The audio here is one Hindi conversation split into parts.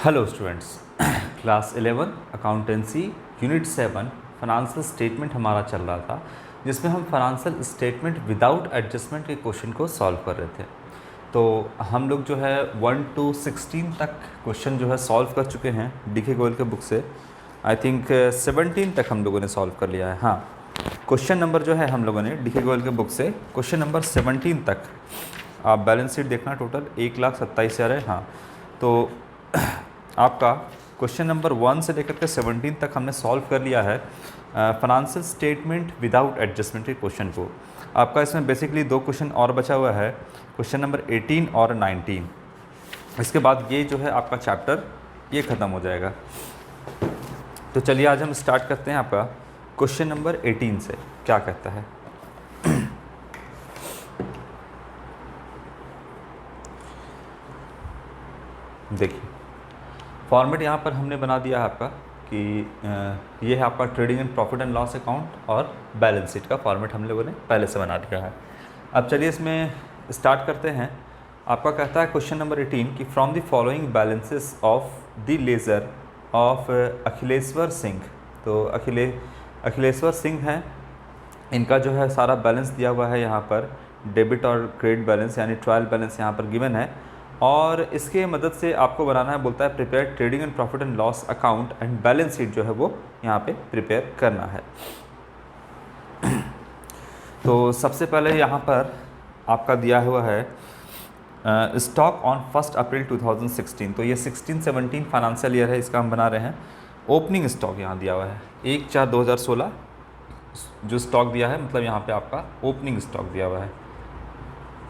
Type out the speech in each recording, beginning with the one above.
Hello students, class 11 accountancy unit 7 financial statement हमारा चल रहा था, जिसमें हम फाइनेंशियल स्टेटमेंट विदाउट एडजस्टमेंट के क्वेश्चन को सॉल्व कर रहे थे। तो हम लोग जो है 1 to 16 तक क्वेश्चन जो है सॉल्व कर चुके हैं डीके गोयल के बुक से। आई थिंक 17 तक हम लोगों ने सॉल्व कर लिया है। हाँ, क्वेश्चन नंबर जो है हम लोगों ने डीके गोयल के बुक से क्वेश्चन नंबर 17 तक, आप बैलेंस शीट देखना, टोटल 1,27,000 है। हाँ, तो आपका क्वेश्चन नंबर 1 से लेकर के 17 तक हमने सॉल्व कर लिया है फाइनेंशियल स्टेटमेंट विदाउट एडजस्टमेंट के क्वेश्चन को। आपका इसमें बेसिकली 2 क्वेश्चन और बचा हुआ है, क्वेश्चन नंबर 18 और 19। इसके बाद ये जो है आपका चैप्टर ये ख़त्म हो जाएगा। तो चलिए आज हम स्टार्ट करते हैं आपका क्वेश्चन नंबर 18 से। क्या कहता है? देखिए, फॉर्मेट यहाँ पर हमने बना दिया है आपका कि ये है आपका trading and profit and loss account और बैलेंस शीट का फॉर्मेट हम लोगों ने पहले से बना दिया है। अब चलिए इसमें स्टार्ट करते हैं। आपका कहता है क्वेश्चन नंबर 18 कि from the following balances of the laser of Akhileshwar Singh. तो अखिलेश्वर सिंह हैं, इनका जो है सारा बैलेंस दिया हुआ है यहाँ पर, डेबिट और क्रेडिट बैलेंस यानी ट्रायल बैलेंस यहाँ पर गिवन है। और इसके मदद से आपको बनाना है, बोलता है prepare trading and profit and loss account and balance sheet जो है वो यहाँ पे प्रिपेयर करना है। तो सबसे पहले यहाँ पर आपका दिया हुआ है स्टॉक ऑन 1 अप्रैल 2016। तो ये 16-17 फाइनेंशियल ईयर है, इसका हम बना रहे हैं। ओपनिंग स्टॉक यहाँ दिया हुआ है 1/4/2016 जो स्टॉक दिया है, मतलब यहाँ पे आपका ओपनिंग स्टॉक दिया हुआ है।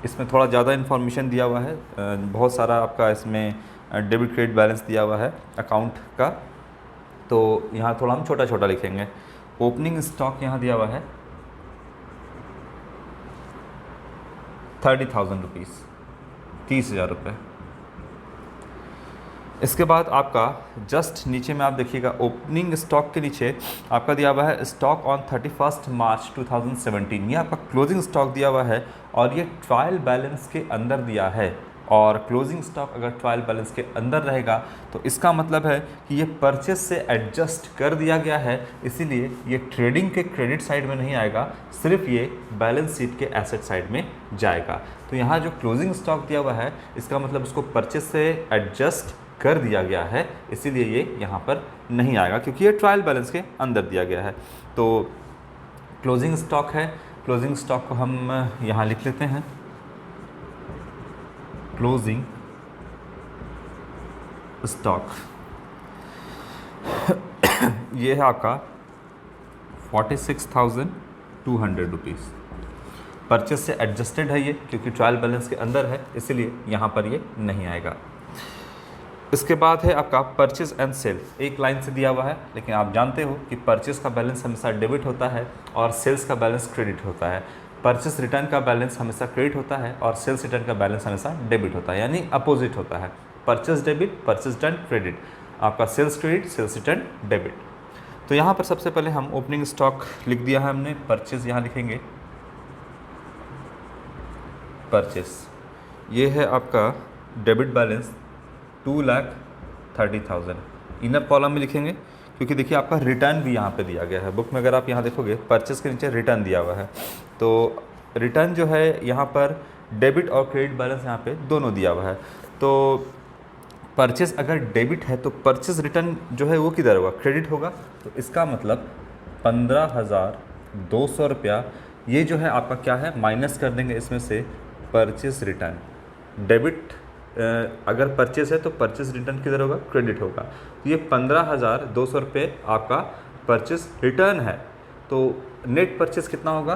इसमें थोड़ा ज़्यादा इन्फॉर्मेशन दिया हुआ है, बहुत सारा आपका इसमें डेबिट क्रेडिट बैलेंस दिया हुआ है अकाउंट का। तो यहाँ थोड़ा हम छोटा छोटा लिखेंगे। ओपनिंग स्टॉक यहाँ दिया हुआ है 30,000 रुपीज़, 30,000 रुपये। इसके बाद आपका जस्ट नीचे में आप देखिएगा, ओपनिंग स्टॉक के नीचे आपका दिया हुआ है स्टॉक ऑन 31 मार्च 2017। ये आपका क्लोजिंग स्टॉक दिया हुआ है और ये ट्रायल बैलेंस के अंदर दिया है। और क्लोजिंग स्टॉक अगर ट्रायल बैलेंस के अंदर रहेगा तो इसका मतलब है कि ये परचेज से एडजस्ट कर दिया गया है, इसीलिए ये ट्रेडिंग के क्रेडिट साइड में नहीं आएगा, सिर्फ ये बैलेंस शीट के एसेट साइड में जाएगा। तो यहाँ जो क्लोजिंग स्टॉक दिया हुआ है इसका मतलब उसको परचेज से एडजस्ट कर दिया गया है, इसीलिए ये यहाँ पर नहीं आएगा क्योंकि ये ट्रायल बैलेंस के अंदर दिया गया है। तो क्लोजिंग स्टॉक है, क्लोजिंग स्टॉक को हम यहाँ लिख लेते हैं। क्लोजिंग स्टॉक ये है आपका 46,200 रुपीज़। परचेज से एडजस्टेड है ये क्योंकि ट्रायल बैलेंस के अंदर है, इसलिए यहाँ पर ये नहीं आएगा। इसके बाद है आपका परचेज एंड सेल, एक लाइन से दिया हुआ है, लेकिन आप जानते हो कि परचेज का बैलेंस हमेशा डेबिट होता है और सेल्स का बैलेंस क्रेडिट होता है। परचेज रिटर्न का बैलेंस हमेशा क्रेडिट होता है और सेल्स रिटर्न का बैलेंस हमेशा डेबिट होता है, यानी अपोजिट होता है। Purchase debit, purchase return credit, आपका sales credit, sales return debit. तो यहाँ पर सबसे पहले हम ओपनिंग स्टॉक लिख दिया है हमने, परचेज यहाँ लिखेंगे परचेज। ये है आपका डेबिट बैलेंस 2,30,000, इनर कॉलम में लिखेंगे क्योंकि देखिए आपका रिटर्न भी यहाँ पे दिया गया है बुक में। अगर आप यहाँ देखोगे परचेस के नीचे रिटर्न दिया हुआ है, तो रिटर्न जो है यहाँ पर डेबिट और क्रेडिट बैलेंस यहाँ पे दोनों दिया हुआ है। तो परचेस अगर डेबिट है तो परचेस रिटर्न जो है वो किधर होगा? क्रेडिट होगा। तो इसका मतलब 15,200 रुपया ये जो है आपका क्या है, माइनस कर देंगे इसमें से परचेस रिटर्न। डेबिट अगर परचेस है तो परचेस रिटर्न किधर होगा? क्रेडिट होगा। तो ये 15,200 रुपये आपका परचेस रिटर्न है। तो नेट परचेस कितना होगा?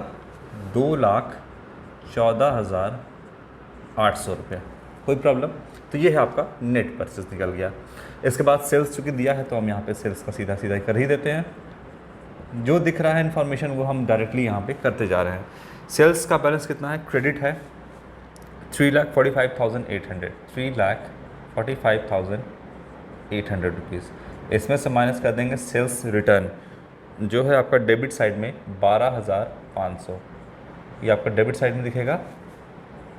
2,14,800 रुपये। कोई प्रॉब्लम? तो ये है आपका नेट परचेस निकल गया। इसके बाद सेल्स चूँकि दिया है तो हम यहाँ पे सेल्स का सीधा सीधा कर ही देते हैं। जो दिख रहा है इन्फॉर्मेशन वो हम डायरेक्टली यहाँ पे करते जा रहे हैं। सेल्स का बैलेंस कितना है? क्रेडिट है 3,45,800, 3,45,800 रुपीज़। इसमें से माइनस कर देंगे सेल्स रिटर्न जो है आपका डेबिट साइड में 12,500, ये आपका डेबिट साइड में दिखेगा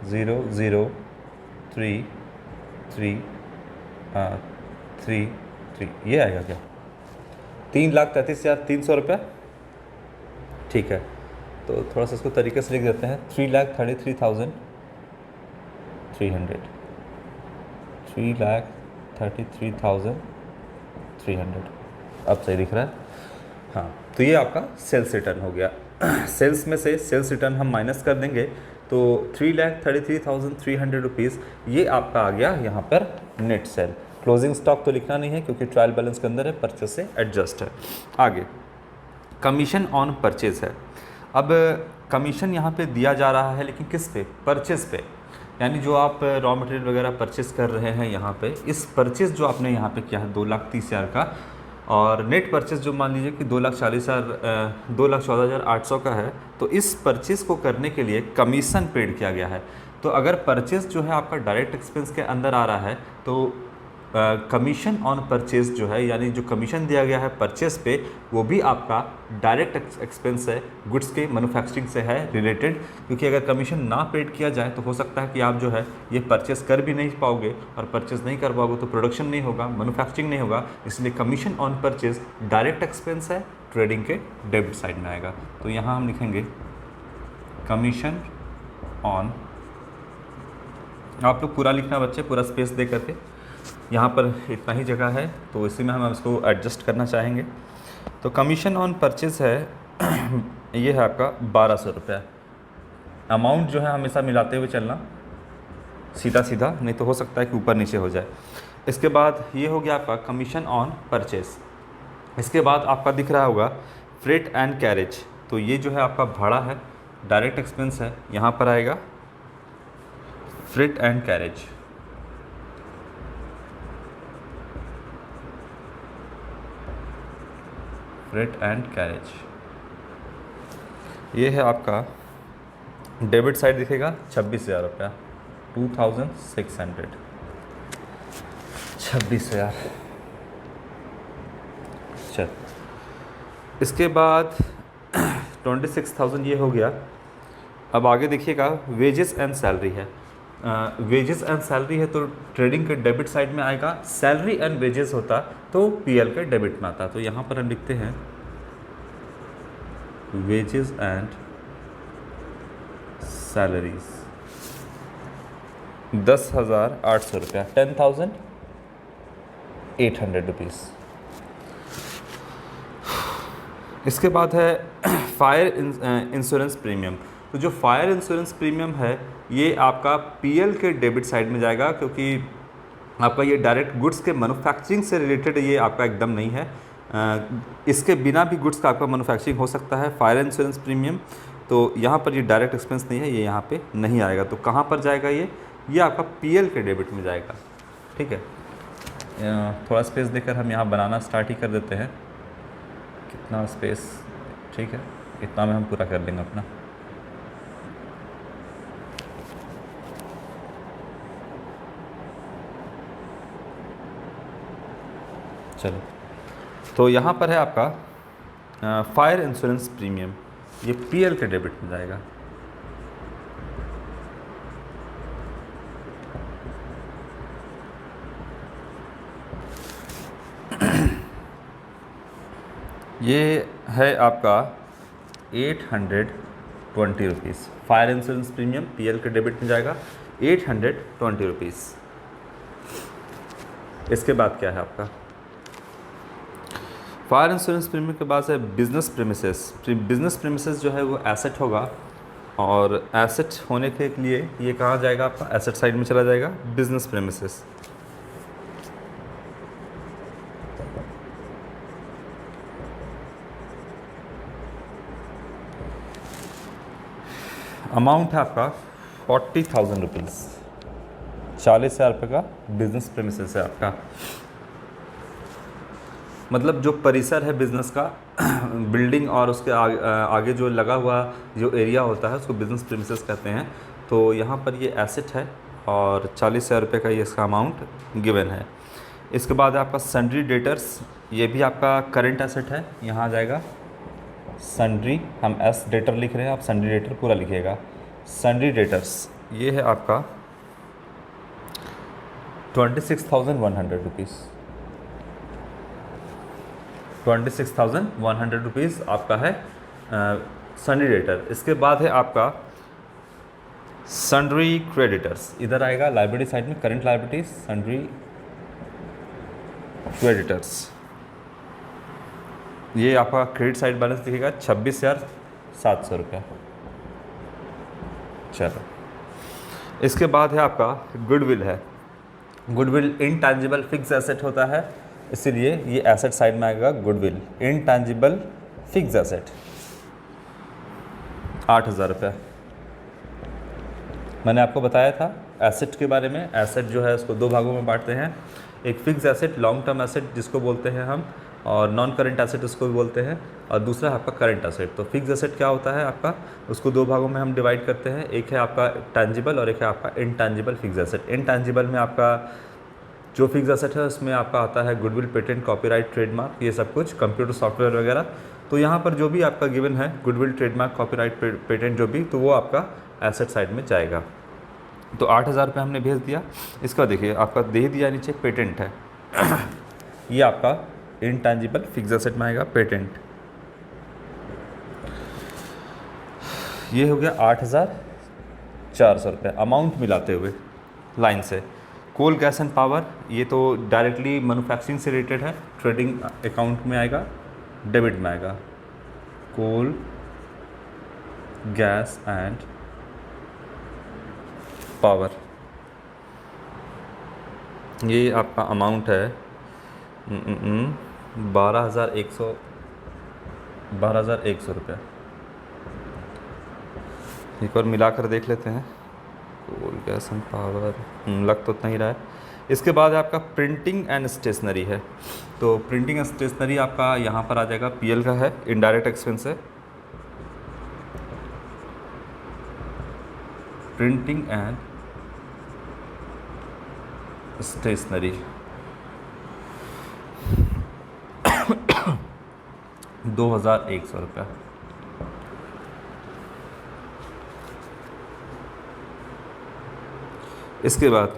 0,0,3,3 333 ये आएगा क्या? 3,33,300 रुपये। ठीक है, तो थोड़ा सा इसको तरीके से लिख देते हैं, 3,33,300, 3,33,300। अब सही दिख रहा है? हाँ, तो ये आपका सेल्स रिटर्न हो गया। सेल्स में से सेल्स रिटर्न हम माइनस कर देंगे तो 3,33,300 रुपीज़ ये आपका आ गया यहाँ पर नेट सेल। क्लोजिंग स्टॉक तो लिखना नहीं है क्योंकि ट्रायल बैलेंस के अंदर है, परचेज से एडजस्ट है। आगे कमीशन ऑन परचेज है। अब कमीशन यहाँ पे दिया जा रहा है, लेकिन किस पे? परचेज पे। यानी जो आप रॉ मटेरियल वगैरह परचेस कर रहे हैं यहाँ पे, इस परचेस जो आपने यहाँ पे किया है 2,30,000 का, और नेट परचेस जो मान लीजिए कि 2,14,800 का है, तो इस परचेस को करने के लिए कमीशन पेड किया गया है। तो अगर परचेस जो है आपका डायरेक्ट एक्सपेंस के अंदर आ रहा है तो कमीशन ऑन परचेस जो है, यानी जो कमीशन दिया गया है परचेस पे, वो भी आपका डायरेक्ट एक्सपेंस है, गुड्स के मैन्युफैक्चरिंग से है रिलेटेड। क्योंकि अगर कमीशन ना पेड किया जाए तो हो सकता है कि आप जो है ये परचेस कर भी नहीं पाओगे, और परचेस नहीं कर पाओगे तो प्रोडक्शन नहीं होगा, मैन्युफैक्चरिंग नहीं होगा। इसलिए commission on purchase direct expense है, ट्रेडिंग के डेबिट साइड में आएगा। तो यहाँ हम लिखेंगे कमीशन ऑन, आप लोग पूरा लिखना बच्चे, पूरा स्पेस दे करके। यहाँ पर इतना ही जगह है तो इसी में हम इसको एडजस्ट करना चाहेंगे। तो कमीशन ऑन परचेज है ये है आपका 1,200 रुपये। अमाउंट जो है हमेशा मिलाते हुए चलना, सीधा सीधा, नहीं तो हो सकता है कि ऊपर नीचे हो जाए। इसके बाद ये हो गया आपका कमीशन ऑन परचेज। इसके बाद आपका दिख रहा होगा फ्रेट एंड कैरेज। तो ये जो है आपका भाड़ा है, डायरेक्ट एक्सपेंस है, यहाँ पर आएगा freight and carriage. Freight and carriage ये है आपका डेबिट साइड दिखेगा 26,000 रुपया, 2,600, 26,000। चल, इसके बाद 26,000 ये हो गया। अब आगे देखिएगा वेजेस एंड सैलरी है। वेजेस एंड सैलरी है तो ट्रेडिंग के डेबिट साइड में आएगा। सैलरी एंड वेजेस होता तो पीएल के डेबिट में आता। तो यहाँ पर हम लिखते हैं वेजेस एंड सैलरीज 10,800 रुपया, 10,800 रुपीज़। इसके बाद है फायर इंश्योरेंस प्रीमियम। तो जो फायर इंश्योरेंस प्रीमियम है ये आपका पीएल के डेबिट साइड में जाएगा, क्योंकि आपका ये डायरेक्ट गुड्स के मैन्युफैक्चरिंग से रिलेटेड ये आपका एकदम नहीं है। इसके बिना भी गुड्स का आपका मैन्युफैक्चरिंग हो सकता है। फायर इंश्योरेंस प्रीमियम तो यहाँ पर ये डायरेक्ट एक्सपेंस नहीं है, ये यहाँ पे नहीं आएगा। तो कहाँ पर जाएगा ये आपका पीएल के डेबिट में जाएगा। ठीक है, थोड़ा स्पेस देकर हम यहाँ बनाना स्टार्ट ही कर देते हैं। कितना स्पेस? ठीक है, इतना में हम पूरा कर लेंगे अपना। चलो, तो यहाँ पर है आपका फायर इंश्योरेंस प्रीमियम, ये पीएल के डेबिट में जाएगा। ये है आपका 820 rupees. Fire insurance premium PL के डेबिट में जाएगा 820 रुपीज़। इसके बाद क्या है आपका फायर इंश्योरेंस प्रीमियम के बाद है बिजनेस प्रीमिसेस। बिजनेस प्रीमिसेस जो है वो एसेट होगा, और एसेट होने के लिए ये कहाँ जाएगा आपका? एसेट साइड में चला जाएगा बिजनेस प्रीमिसेस। अमाउंट है आपका 40,000 रुपीज़, 40,000 रुपये का बिजनेस प्रीमिसेस है आपका। मतलब जो परिसर है बिज़नेस का, बिल्डिंग और उसके आगे जो लगा हुआ जो एरिया होता है उसको बिज़नेस प्रीमिसेस कहते हैं। तो यहाँ पर ये एसेट है और 40,000 रुपये का ये इसका अमाउंट गिवन है। इसके बाद आपका सन्ड्री डेटर्स, ये भी आपका करंट एसेट है, यहाँ आ जाएगा सन्ड्री। हम एस डेटर लिख रहे हैं, आप सन्ड्री डेटर पूरा लिखिएगा। सन्ड्री डेटर्स ये है आपका 26,100 रुपीज़। 26,100 रुपीज़ आपका है सन्नी डेटर। इसके बाद है आपका सन्ड्री क्रेडिटर्स, इधर आएगा लाइबिलिटी साइड में, करंट लाइबिलिटीज सन्ड्री क्रेडिटर्स। ये आपका क्रेडिट साइड बैलेंस दिखेगा 26,700 रुपया। चलो, इसके बाद है आपका गुडविल है। गुडविल इनटैंजिबल फिक्स एसेट होता है, इसीलिए ये एसेट साइड में आएगा गुडविल, इनटैंजिबल फिक्स एसेट 8,000 रुपया। मैंने आपको बताया था एसेट के बारे में। एसेट जो है उसको दो भागों में बांटते हैं, एक fix asset long term asset जिसको बोलते हैं हम, और नॉन करंट एसेट उसको भी बोलते हैं, और दूसरा है आपका करंट एसेट। तो फिक्स एसेट क्या होता है आपका, उसको दो भागों में हम डिवाइड करते हैं, एक है आपका टैंजिबल और एक है आपका इनटैंजिबल फिक्स एसेट। इनटैंजिबल में आपका जो फिक्स एसेट है उसमें आपका आता है गुडविल, पेटेंट, कॉपीराइट, ट्रेडमार्क, ये सब कुछ, कंप्यूटर सॉफ्टवेयर वगैरह। तो यहाँ पर जो भी आपका गिवन है गुडविल, ट्रेडमार्क, कॉपीराइट, पेटेंट जो भी, तो वो आपका एसेट साइड में जाएगा। तो 8,000 रुपये हमने भेज दिया। इसका देखिए आपका दे दिया नीचे पेटेंट है ये आपका इनटैंजिबल फिक्स एसेट में आएगा पेटेंट। ये हो गया 8,400 रुपये अमाउंट मिलाते हुए लाइन से। कोल, गैस एंड पावर, ये तो डायरेक्टली मैन्युफैक्चरिंग से रिलेटेड है, ट्रेडिंग अकाउंट में आएगा, डेबिट में आएगा। कोल, गैस एंड पावर, ये आपका अमाउंट है 12,100 रुपये। एक और मिलाकर देख लेते हैं। कोल, गैस एंड पावर लग तो उतना ही रहा है। इसके बाद आपका प्रिंटिंग एंड स्टेशनरी है। तो प्रिंटिंग एंड स्टेशनरी आपका यहाँ पर आ जाएगा, पीएल का है, इनडायरेक्ट एक्सपेंस है। प्रिंटिंग एंड स्टेशनरी 2,100 रुपया। इसके बाद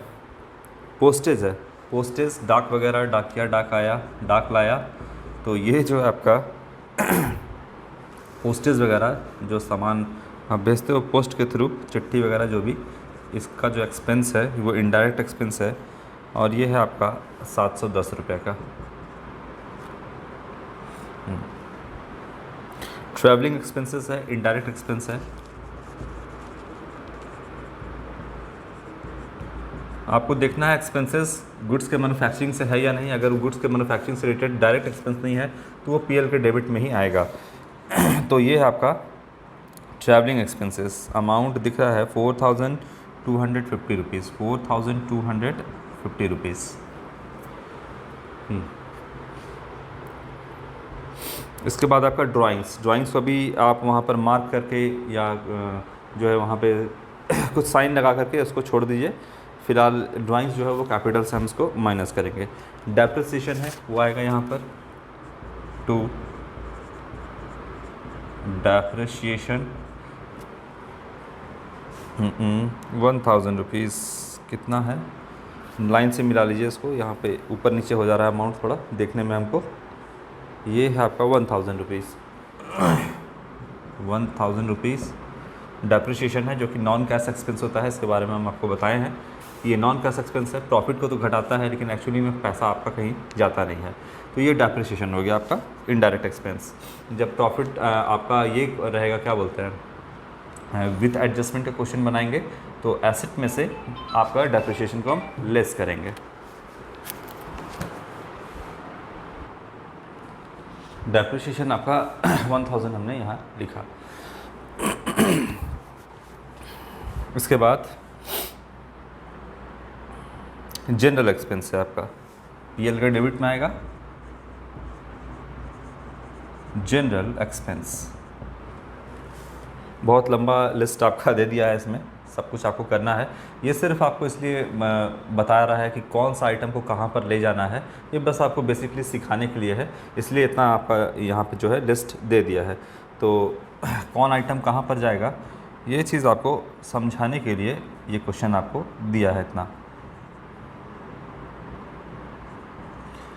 पोस्टेज है। पोस्टेज डाक वगैरह, डाकिया डाक आया, डाक लाया, तो ये जो है आपका पोस्टेज वगैरह जो सामान आप भेजते हो पोस्ट के थ्रू, चिट्ठी वगैरह जो भी, इसका जो एक्सपेंस है वो इनडायरेक्ट एक्सपेंस है, और ये है आपका 710 रुपये का। ट्रैवलिंग एक्सपेंसेस है, इनडायरेक्ट एक्सपेंस है। आपको देखना है एक्सपेंसेस गुड्स के मैन्युफैक्चरिंग से है या नहीं। अगर गुड्स के मैन्युफैक्चरिंग से रिलेटेड डायरेक्ट एक्सपेंस नहीं है तो वो पीएल के डेबिट में ही आएगा। तो ये है आपका ट्रैवलिंग एक्सपेंसेस। अमाउंट दिख रहा है 4,250 रुपीज़, 4,250 रुपीज़। इसके बाद आपका ड्राइंग्स को भी आप वहाँ पर मार्क करके या जो है वहाँ पे कुछ साइन लगा करके उसको छोड़ दीजिए। फिलहाल ड्राइंग्स जो है वो कैपिटल से हम इसको माइनस करेंगे। डेप्रिसिएशन है वो आएगा यहाँ पर, टू डेप्रिसिएशन 1,000 रुपीज़। कितना है, लाइन से मिला लीजिए इसको, यहाँ पे ऊपर नीचे हो जा रहा है अमाउंट थोड़ा देखने में हमको। ये है आपका 1,000 रुपीज़, 1,000 रुपीज़ डेप्रिसिएशन है, जो कि नॉन कैश एक्सपेंस होता है। इसके बारे में हम आपको बताए हैं। ये नॉन कैश एक्सपेंस है, प्रॉफिट को तो घटाता है लेकिन एक्चुअली में पैसा आपका कहीं जाता नहीं है। तो ये डेप्रिसिएशन हो गया आपका इनडायरेक्ट एक्सपेंस। जब प्रॉफिट आपका ये रहेगा, क्या बोलते हैं, विथ एडजस्टमेंट का क्वेश्चन बनाएंगे तो एसेट में से आपका डेप्रिसिएशन को हम लेस करेंगे। डेप्रिसिएशन आपका 1,000 हमने यहाँ लिखा। इसके बाद जनरल एक्सपेंस है आपका, पीएल का डेबिट में आएगा। जनरल एक्सपेंस बहुत लंबा लिस्ट आपका दे दिया है, इसमें सब कुछ आपको करना है। ये सिर्फ आपको इसलिए बता रहा है कि कौन सा आइटम को कहाँ पर ले जाना है, ये बस आपको बेसिकली सिखाने के लिए है, इसलिए इतना आपका यहाँ पे जो है लिस्ट दे दिया है। तो कौन आइटम कहाँ पर जाएगा ये चीज़ आपको समझाने के लिए ये क्वेश्चन आपको दिया है इतना।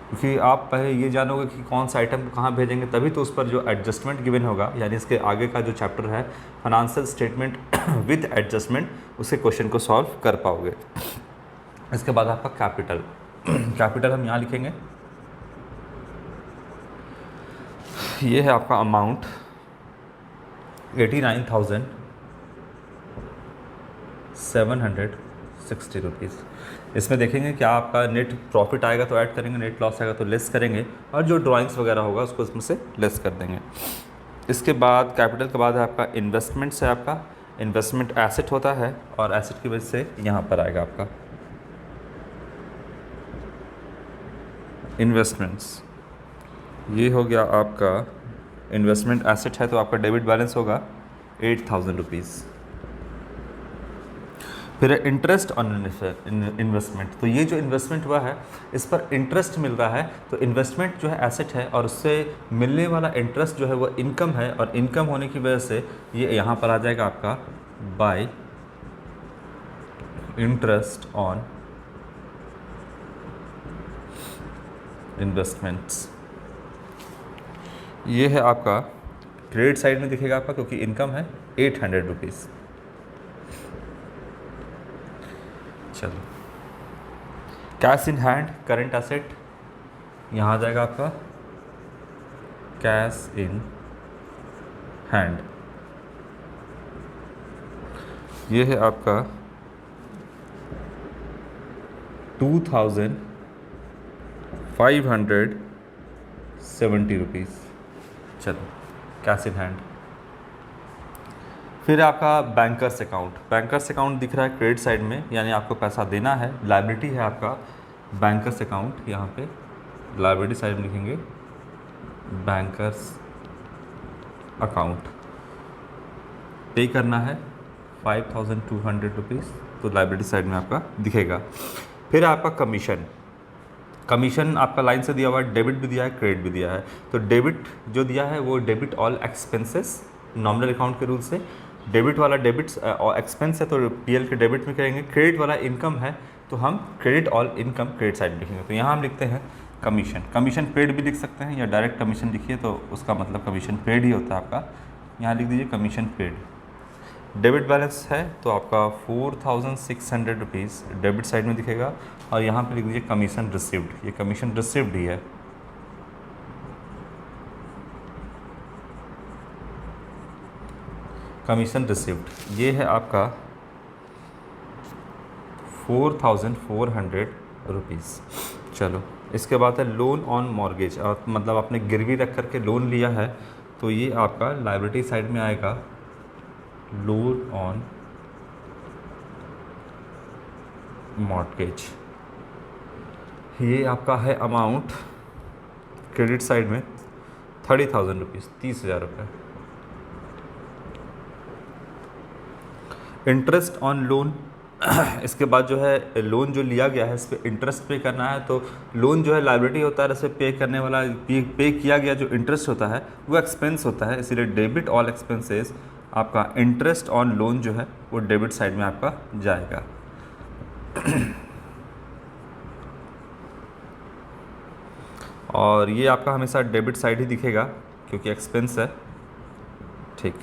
क्योंकि आप पहले ये जानोगे कि कौन सा आइटम को कहाँ भेजेंगे, तभी तो उस पर जो एडजस्टमेंट गिवन होगा, यानी इसके आगे का जो चैप्टर है फाइनेंशियल स्टेटमेंट विद एडजस्टमेंट, उसके क्वेश्चन को सॉल्व कर पाओगे। इसके बाद आपका कैपिटल कैपिटल हम यहाँ लिखेंगे, ये है आपका अमाउंट 89,760 रुपीज़। इसमें देखेंगे क्या आपका नेट प्रॉफिट आएगा तो ऐड करेंगे, नेट लॉस आएगा तो लेस करेंगे, और जो ड्राइंग्स वगैरह होगा उसको इसमें से लेस कर देंगे। इसके बाद कैपिटल के बाद है आपका इन्वेस्टमेंट्स है। आपका इन्वेस्टमेंट एसेट होता है और एसेट की वजह से यहाँ पर आएगा आपका इन्वेस्टमेंट्स। ये हो गया आपका इन्वेस्टमेंट एसेट है, तो आपका डेबिट बैलेंस होगा 8,000 रुपीज़। फिर इंटरेस्ट ऑन इन्वेस्टमेंट, तो ये जो इन्वेस्टमेंट हुआ है इस पर इंटरेस्ट मिल रहा है, तो इन्वेस्टमेंट जो है एसेट है और उससे मिलने वाला इंटरेस्ट जो है वो इनकम है, और इनकम होने की वजह से ये यहाँ पर आ जाएगा आपका बाय इंटरेस्ट ऑन इन्वेस्टमेंट्स। ये है आपका क्रेडिट साइड में दिखेगा आपका, क्योंकि इनकम है 800 रुपीज़। चलो, cash in hand current asset, यहाँ आ जाएगा आपका कैश इन हैंड। ये है आपका 2,570 रुपीज़। चलो, कैश इन हैंड। फिर आपका बैंकर्स अकाउंट, बैंकर्स अकाउंट दिख रहा है क्रेडिट साइड में, यानी आपको पैसा देना है, लायबिलिटी है आपका बैंकर्स अकाउंट। यहाँ पे लायबिलिटी साइड में लिखेंगे बैंकर्स अकाउंट, पे करना है 5,200 रुपीज़, तो लायबिलिटी साइड में आपका दिखेगा। फिर आपका कमीशन, कमीशन आपका लाइन से दिया हुआ है, डेबिट भी दिया है, क्रेडिट भी दिया है। तो डेबिट जो दिया है वो debit all expenses, nominal account के रूल से डेबिट वाला डेबिट एक्सपेंस है तो पीएल के डेबिट में करेंगे। क्रेडिट वाला इनकम है तो हम credit all income credit side लिखेंगे। तो यहाँ हम लिखते हैं कमीशन, कमीशन पेड भी लिख सकते हैं, या डायरेक्ट कमीशन लिखिए तो उसका मतलब कमीशन पेड ही होता है आपका। यहाँ लिख दीजिए कमीशन पेड। डेबिट बैलेंस है तो आपका 4,600 रुपीज़ डेबिट साइड में दिखेगा, और यहाँ पे लिख दीजिए कमीशन रिसीव्ड, ये कमीशन रिसीव्ड ही है। कमीशन रिसीव्ड ये है आपका 4,400 रुपीज़। चलो, इसके बाद है लोन ऑन मॉर्गेज, और मतलब आपने गिरवी रख करके लोन लिया है, तो ये आपका लायबिलिटी साइड में आएगा लोन ऑन मॉर्गेज। ये आपका है अमाउंट क्रेडिट साइड में 30,000 रुपीज़, 30,000 रुपये। इंटरेस्ट ऑन लोन, इसके बाद जो है लोन जो लिया गया है इस पर इंटरेस्ट पे करना है, तो लोन जो है लायबिलिटी होता है, इसे पे करने वाला पे किया गया जो इंटरेस्ट होता है वो एक्सपेंस होता है, इसीलिए डेबिट ऑल एक्सपेंसेस आपका इंटरेस्ट ऑन लोन जो है वो डेबिट साइड में आपका जाएगा। और ये आपका हमेशा डेबिट साइड ही दिखेगा क्योंकि एक्सपेंस है। ठीक,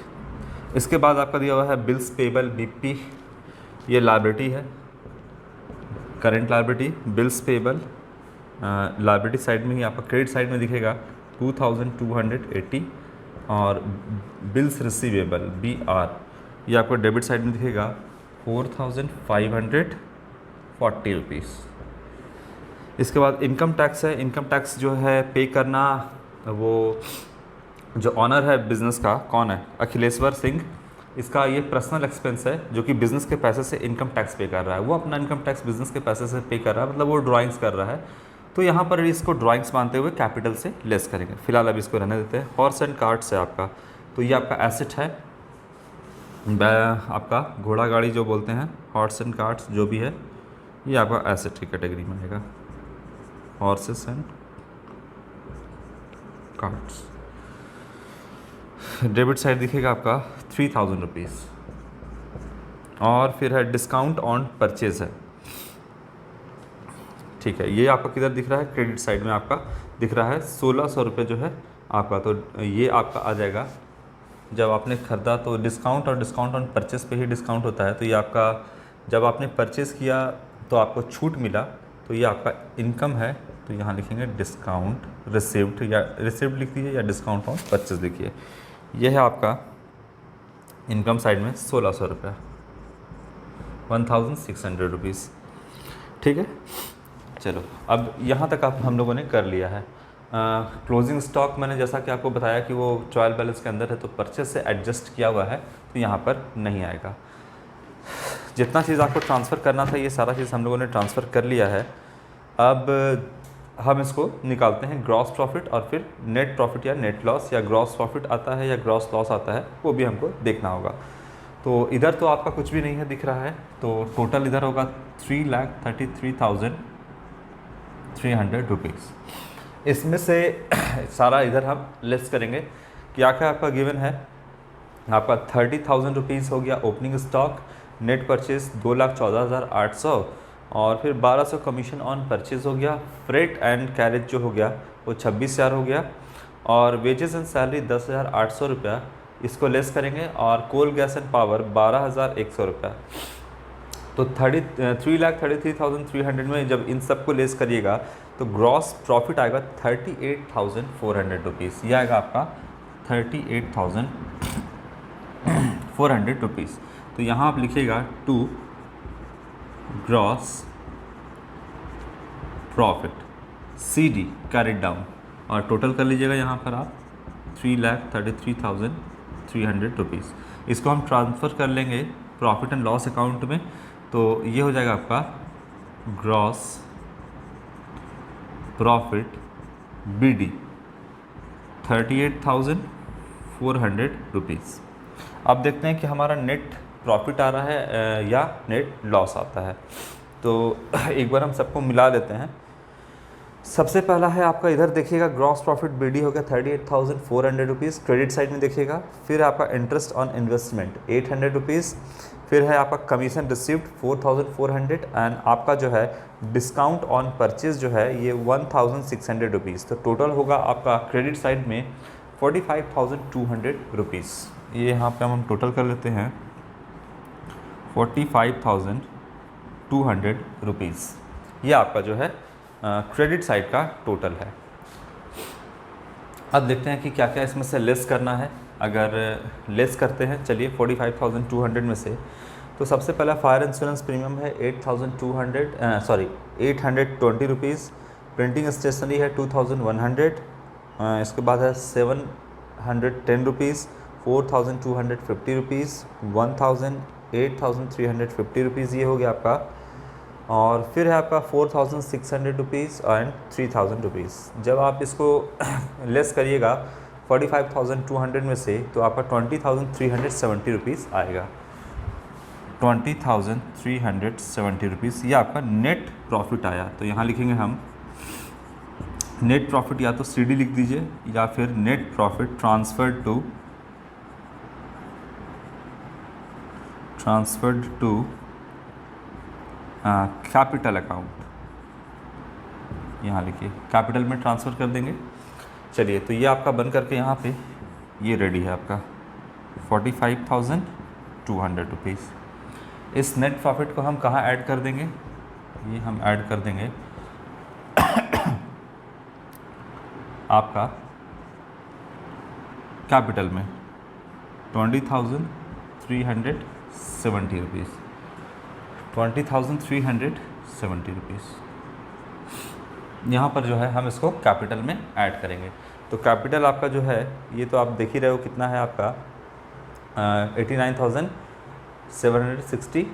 इसके बाद आपका दिया हुआ है बिल्स पेबल, बीपी, ये लायबिलिटी है, current liability, bills payable liability side में ही आपका क्रेडिट साइड में दिखेगा 2,280, और बिल्स रिसीवेबल BR ये आपको डेबिट साइड में दिखेगा 4,540 रुपीज़। इसके बाद इनकम टैक्स है, इनकम टैक्स जो है पे करना, वो जो ऑनर है बिज़नेस का कौन है, अखिलेश्वर सिंह, इसका ये पर्सनल एक्सपेंस है जो कि बिज़नेस के पैसे से इनकम टैक्स पे कर रहा है, वो अपना इनकम टैक्स बिज़नेस के पैसे से पे कर रहा है, मतलब वो ड्राइंग्स कर रहा है, तो यहाँ पर इसको ड्राइंग्स मानते हुए कैपिटल से लेस करेंगे। फिलहाल अभी इसको रहने देते हैं। हॉर्स एंड कार्ट्स है आपका, तो ये आपका एसेट है, आपका घोड़ा गाड़ी जो बोलते हैं, हॉर्स एंड कार्ट्स जो भी है ये आपका एसेट की कैटेगरी में आएगा, horses and carts. Debit side दिखेगा आपका 3,000 रुपीज़। और फिर है डिस्काउंट ऑन परचेज है, ठीक है, ये आपका किधर दिख रहा है, क्रेडिट साइड में आपका दिख रहा है 1600 रुपये जो है आपका। तो ये आपका आ जाएगा, जब आपने ख़रीदा तो डिस्काउंट और डिस्काउंट ऑन परचेस पे ही डिस्काउंट होता है। तो ये आपका जब आपने परचेस किया तो आपको छूट मिला, तो ये आपका इनकम है। तो यहाँ लिखेंगे डिस्काउंट रिसिव्ड, या रिसिव्ड लिख दीजिए या डिस्काउंट ऑन परचेस लिखिए। यह है आपका इनकम साइड में 1600 रुपया, 1600 रुपीज़। ठीक है, चलो अब यहाँ तक आप हम लोगों ने कर लिया है। क्लोजिंग स्टॉक मैंने जैसा कि आपको बताया कि वो ट्रायल बैलेंस के अंदर है, तो परचेस से एडजस्ट किया हुआ है, तो यहाँ पर नहीं आएगा। जितना चीज़ आपको ट्रांसफ़र करना था ये सारा चीज़ हम लोगों ने ट्रांसफ़र कर लिया है। अब हम इसको निकालते हैं ग्रॉस प्रॉफिट और फिर नेट प्रॉफिट या नेट लॉस, या ग्रॉस प्रॉफिट आता है या ग्रॉस लॉस आता है, वो भी हमको देखना होगा। तो इधर तो आपका कुछ भी नहीं है दिख रहा है, तो टोटल इधर होगा 3,33,300 रुपीज़। इसमें से सारा इधर हम लेस करेंगे। क्या क्या आपका गिवन है, आपका 30,000 रुपीज़ हो गया ओपनिंग स्टॉक, नेट परचेज 2,14,800, और फिर 1,200 कमीशन ऑन परचेज हो गया, फ्रेट एंड कैरेज जो हो गया वो 26,000 हो गया, और वेजेस एंड सैलरी 10,800 रुपया, इसको लेस करेंगे, और कोल गैस एंड पावर 12,100 रुपया। तो 3,33,300 में जब इन सब को लेस करिएगा तो ग्रॉस प्रॉफिट आएगा 38,400 रुपीज़। यह आएगा आपका 38,400 रुपीज़। तो यहाँ आप लिखिएगा to gross profit CD carried down, और टोटल कर लीजिएगा यहाँ पर आप 3,33,300 रुपीज़। इसको हम ट्रांसफ़र कर लेंगे प्रॉफिट एंड लॉस अकाउंट में, तो ये हो जाएगा आपका ग्रॉस प्रॉफिट BD 38,400 रुपीज़। अब देखते हैं कि हमारा नेट प्रॉफिट आ रहा है या नेट लॉस आता है। तो एक बार हम सबको मिला लेते हैं। सबसे पहला है आपका, इधर देखिएगा ग्रॉस प्रॉफिट BD हो गया 38,400 रुपीज़, क्रेडिट साइड में देखिएगा। फिर आपका इंटरेस्ट ऑन इन्वेस्टमेंट 800 रुपीज़, फिर है आपका कमीशन रिसीव्ड 4,400, एंड आपका जो है डिस्काउंट ऑन परचेज जो है ये 1,600 रुपीज़। तो टोटल होगा आपका क्रेडिट साइड में 45,200 रुपीज़। ये यहाँ पे हम टोटल कर लेते हैं 45,200 रुपीज़। ये आपका जो है क्रेडिट साइड का टोटल है। अब देखते हैं कि क्या क्या इसमें से लेस करना है। अगर लेस करते हैं, चलिए 45,200 में से, तो सबसे पहला फायर इंश्योरेंस प्रीमियम है 820 रुपीज़, प्रिंटिंग स्टेशनरी है 2,100, इसके बाद है 710 रुपीज़, 4,250 रुपीज़, 8,350 रुपीज़, ये हो गया आपका। और फिर है आपका 4,600 रुपीज़ एंड 3,000 रुपीज़। जब आप इसको लेस करिएगा 45,200 में से, तो आपका 20,370 रुपीज़ आएगा। 20,370 रुपीज़ ये आपका नेट प्रॉफिट आया। तो यहाँ लिखेंगे हम नेट प्रॉफिट, या तो CD लिख दीजिए, या फिर net profit transferred to capital account, यहाँ लिखिए कैपिटल में ट्रांसफ़र कर देंगे। चलिए, तो ये आपका बन करके यहाँ पे ये रेडी है आपका 45,200 रुपीज़। इस नेट प्रॉफिट को हम कहाँ ऐड कर देंगे, ये हम ऐड कर देंगे आपका कैपिटल में 20,370 रुपीज़, 20,370 रुपीज़। यहाँ पर जो है हम इसको कैपिटल में ऐड करेंगे। तो कैपिटल आपका जो है ये तो आप देख ही रहे हो कितना है आपका 89,760,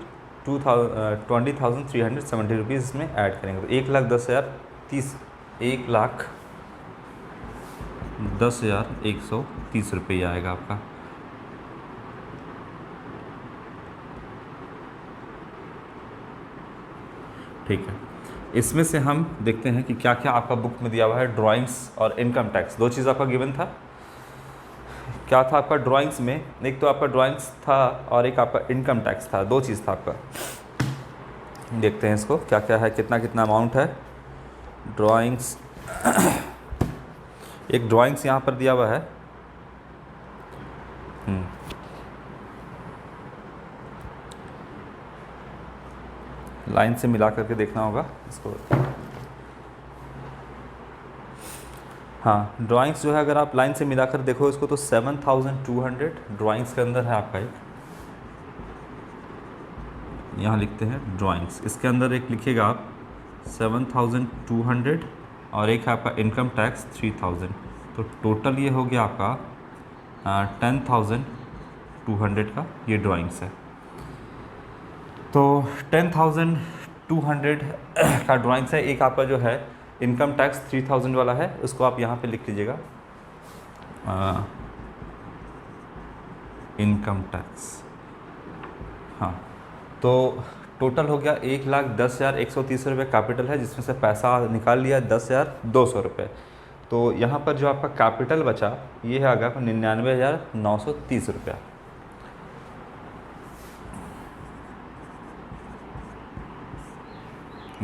20,370 रुपीज़ इसमें ऐड करेंगे। तो 1,10,130 रुपये आएगा आपका। ठीक है, इसमें से हम देखते हैं कि क्या क्या आपका बुक में दिया हुआ है। ड्राइंग्स और इनकम टैक्स, दो चीज़ आपका गिवन था। क्या था आपका ड्राइंग्स में, एक तो आपका ड्राइंग्स था और एक आपका इनकम टैक्स था, दो चीज़ था आपका। देखते हैं इसको क्या क्या है, कितना कितना अमाउंट है। ड्राइंग्स एक ड्राइंग्स यहाँ पर दिया हुआ है। लाइन से मिला करके देखना होगा इसको। हाँ, ड्राइंग्स जो है अगर आप लाइन से मिलाकर देखो इसको तो 7200 ड्राइंग्स के अंदर है आपका एक, यहाँ लिखते हैं ड्राइंग्स, इसके अंदर एक लिखिएगा आप 7200 और एक है आपका इनकम टैक्स 3000, तो टोटल ये हो गया आपका 10,200 का ये ड्राइंग्स है। तो 10,200 का ड्राइंग्स है। एक आपका जो है इनकम टैक्स 3000 वाला है, उसको आप यहाँ पे लिख लीजिएगा इनकम टैक्स। हाँ, तो टोटल हो गया 1,10,130 रुपये कैपिटल है, जिसमें से पैसा निकाल लिया 10,200 रुपये। तो यहाँ पर जो आपका कैपिटल बचा ये है आ गया 99,930 रुपया।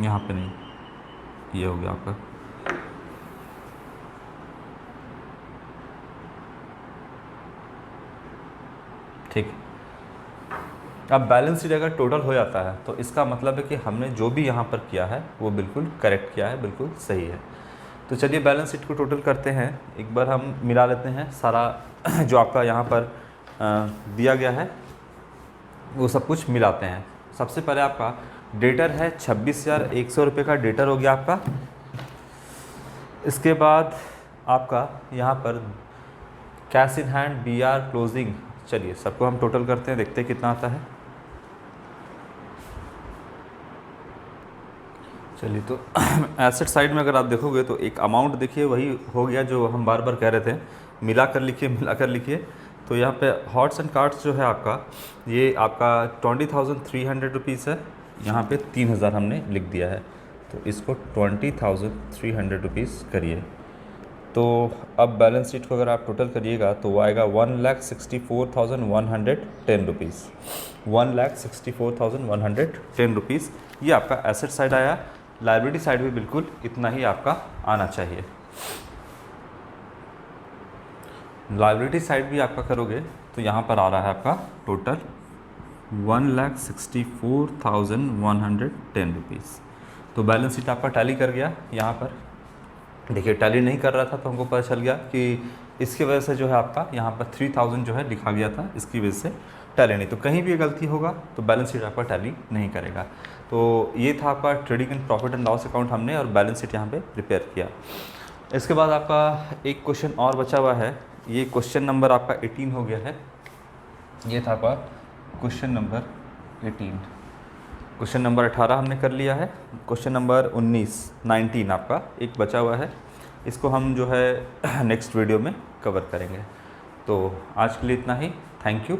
यहाँ पे नहीं, ये हो गया आपका। ठीक, अब बैलेंस शीट अगर टोटल हो जाता है तो इसका मतलब है कि हमने जो भी यहाँ पर किया है वो बिल्कुल करेक्ट किया है, बिल्कुल सही है। तो चलिए बैलेंस शीट को टोटल करते हैं, एक बार हम मिला लेते हैं सारा जो आपका यहाँ पर दिया गया है वो सब कुछ मिलाते हैं। सबसे पहले आपका डेटर है 26,100 रुपये का डेटर हो गया आपका। इसके बाद आपका यहाँ पर cash in hand BR closing, चलिए सबको हम टोटल करते हैं, देखते हैं कितना आता है। चलिए तो एसेट साइड में अगर आप देखोगे तो एक अमाउंट देखिए वही हो गया जो हम बार बार कह रहे थे, मिला कर लिखिए। तो यहाँ पे हॉट्स एंड कार्ड्स जो है आपका ये आपका 20,300 रुपीज़ है, यहाँ पे 3,000 हमने लिख दिया है, तो इसको 20,300 रुपीज़ करिए। तो अब बैलेंस शीट को अगर आप टोटल करिएगा तो वो आएगा 1,64,110 रुपीज़, 1,64,110 रुपीज़। ये आपका एसेट साइड आया। लायबिलिटी साइड भी बिल्कुल इतना ही आपका आना चाहिए। लायबिलिटी साइड भी आपका करोगे तो यहाँ पर आ रहा है आपका टोटल 1,64,110 रुपीज़। तो बैलेंस शीट आपका टैली कर गया। यहाँ पर देखिए टैली नहीं कर रहा था तो हमको पता चल गया कि इसकी वजह से जो है आपका यहाँ पर 3,000 जो है लिखा गया था, इसकी वजह से टैली नहीं। तो कहीं भी गलती होगा तो बैलेंस शीट आपका टैली नहीं करेगा। तो ये था आपका trading and profit and loss account, हमने और बैलेंस शीट यहाँ पे प्रिपेयर किया। इसके बाद आपका एक क्वेश्चन और बचा हुआ है, ये क्वेश्चन नंबर आपका 18 हो गया है। ये था आपका क्वेश्चन नंबर 18। क्वेश्चन नंबर 18 हमने कर लिया है। क्वेश्चन नंबर 19 आपका एक बचा हुआ है, इसको हम जो है नेक्स्ट वीडियो में कवर करेंगे। तो आज के लिए इतना ही। Thank you.